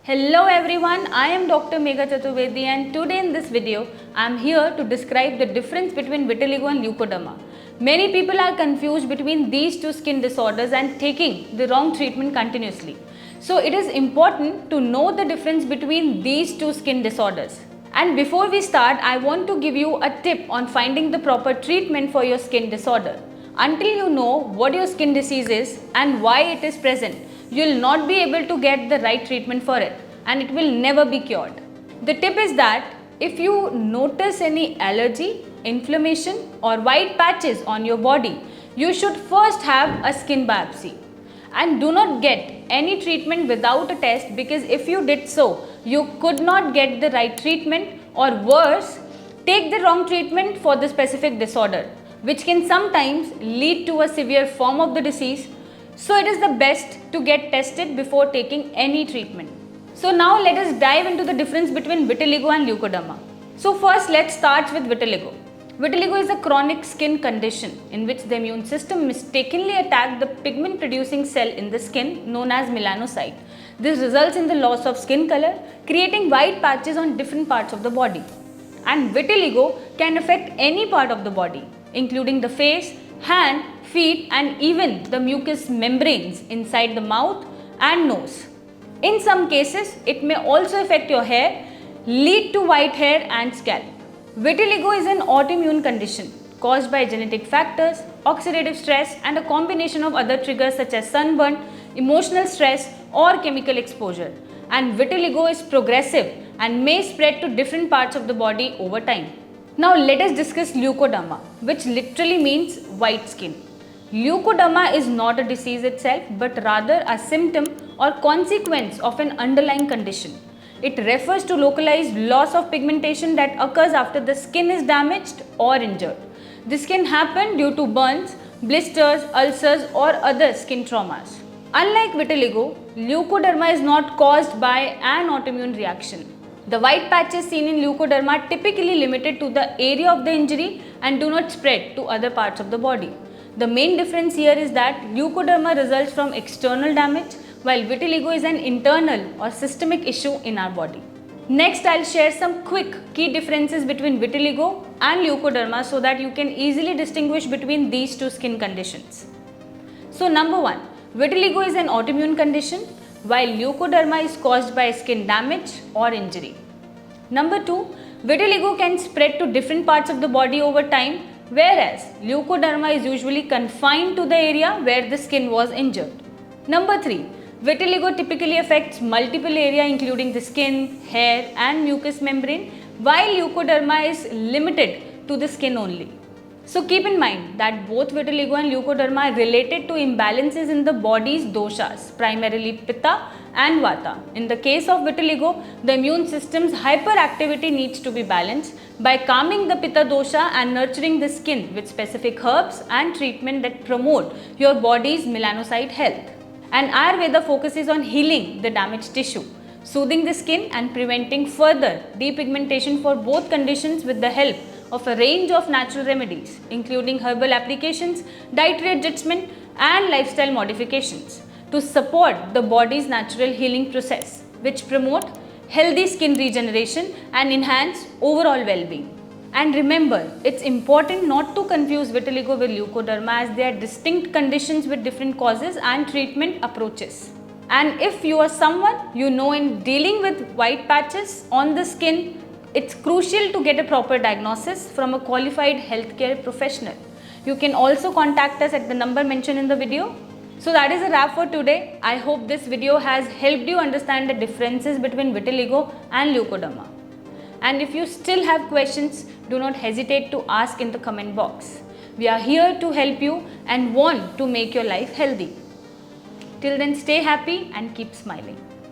Hello everyone, I am Dr. Megha Chaturvedi and today in this video I am here to describe the difference between vitiligo and leukoderma. Many people are confused between these two skin disorders and taking the wrong treatment continuously. So it is important to know the difference between these two skin disorders. And before we start, I want to give you a tip on finding the proper treatment for your skin disorder. Until you know what your skin disease is and why it is present, you will not be able to get the right treatment for it and it will never be cured. The tip is that if you notice any allergy, inflammation or white patches on your body, you should first have a skin biopsy. And do not get any treatment without a test, because if you did so, you could not get the right treatment, or worse, take the wrong treatment for the specific disorder, which can sometimes lead to a severe form of the disease. So it is the best to get tested before taking any treatment. So now let us dive into the difference between vitiligo and leukoderma. So first let's start with vitiligo. Vitiligo is a chronic skin condition in which the immune system mistakenly attacks the pigment producing cell in the skin known as melanocyte. This results in the loss of skin color, creating white patches on different parts of the body. And vitiligo can affect any part of the body, including the face, hand, feet and even the mucous membranes inside the mouth and nose. In some cases, it may also affect your hair, lead to white hair and scalp. Vitiligo is an autoimmune condition caused by genetic factors, oxidative stress and a combination of other triggers such as sunburn, emotional stress or chemical exposure. And vitiligo is progressive and may spread to different parts of the body over time. Now let us discuss leukoderma, which literally means white skin. Leukoderma is not a disease itself, but rather a symptom or consequence of an underlying condition. It refers to localized loss of pigmentation that occurs after the skin is damaged or injured. This can happen due to burns, blisters, ulcers or other skin traumas. Unlike vitiligo, leukoderma is not caused by an autoimmune reaction. The white patches seen in leukoderma are typically limited to the area of the injury and do not spread to other parts of the body. The main difference here is that leukoderma results from external damage, while vitiligo is an internal or systemic issue in our body. Next, I'll share some quick key differences between vitiligo and leukoderma so that you can easily distinguish between these two skin conditions. So number 1, vitiligo is an autoimmune condition, while leukoderma is caused by skin damage or injury. Number 2, vitiligo can spread to different parts of the body over time, whereas leukoderma is usually confined to the area where the skin was injured. Number 3, vitiligo typically affects multiple areas including the skin, hair and mucous membrane, while leukoderma is limited to the skin only. So keep in mind that both vitiligo and leukoderma are related to imbalances in the body's doshas, primarily pitta and vata. In the case of vitiligo, the immune system's hyperactivity needs to be balanced by calming the pitta dosha and nurturing the skin with specific herbs and treatment that promote your body's melanocyte health. And Ayurveda focuses on healing the damaged tissue, soothing the skin and preventing further depigmentation for both conditions with the help of a range of natural remedies, including herbal applications, dietary adjustment and lifestyle modifications to support the body's natural healing process, which promote healthy skin regeneration and enhance overall well-being. And remember, it's important not to confuse vitiligo with leukoderma, as they are distinct conditions with different causes and treatment approaches. And if you are someone you know in dealing with white patches on the skin, it's crucial to get a proper diagnosis from a qualified healthcare professional. You can also contact us at the number mentioned in the video. So that is a wrap for today. I hope this video has helped you understand the differences between vitiligo and leukoderma. And if you still have questions, do not hesitate to ask in the comment box. We are here to help you and want to make your life healthy. Till then, stay happy and keep smiling.